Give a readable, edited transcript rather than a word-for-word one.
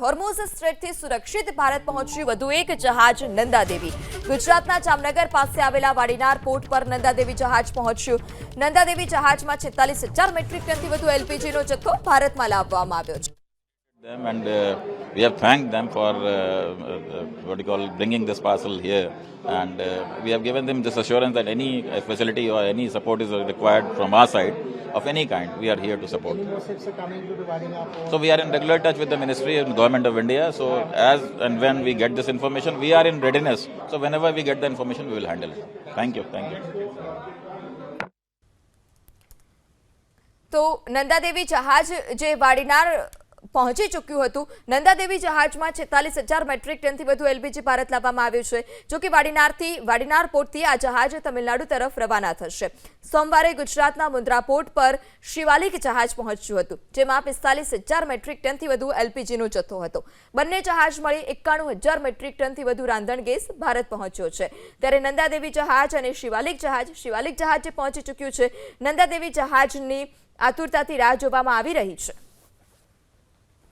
હોર્મુઝ સ્ટ્રેટથી સુરક્ષિત ભારત પહોંચ્યું વધુ એક જહાજ નંદાદેવી। ગુજરાતના જામનગર પાસે આવેલા વાડીનાર પોર્ટ પર નંદાદેવી જહાજ પહોંચ્યું। નંદાદેવી જહાજમાં 46,000 મેટ્રિક ટનથી વધુ એલપીજીનો જથ્થો ભારતમાં લાવવામાં આવ્યો છે। Them and we have thanked them for what you call bringing this parcel here, and we have given them this assurance that any facility or any support is required from our side of any kind, we are here to support. So we are in regular touch with the Ministry and Government of India. So as and when we get this information, we are in readiness. So whenever we get the information, we will handle it. Thank you. Thank you. તો નંદાદેવી જહાજ જે વાડીનાર પહોંચી ચૂક્યું હતું। Nanda Devi જહાજમાં 46,000 metric ટનથી વધુ LPG Bharat લાવવામાં આવ્યું છે। જો કે વાડીનાર પોર્ટથી આ જહાજ તમિલનાડુ તરફ રવાના થશે। સોમવારે ગુજરાતના મુન્દ્રા પોર્ટ પર શિવાલિક જહાજ પહોંચ્યું હતું, જેમાં 45,000 મેટ્રિક ટનથી વધુ એલપીજીનો જથ્થો હતો। બંને જહાજ મળી 91,000 મેટ્રિક ટનથી વધુ રાંધણ ગેસ ભારત પહોંચ્યો છે। ત્યારે નંદાદેવી જહાજ અને શિવાલિક જહાજ જે પહોંચી ચૂક્યું છે, નંદાદેવી જહાજની આતુરતાથી રાહ જોવામાં આવી રહી છે।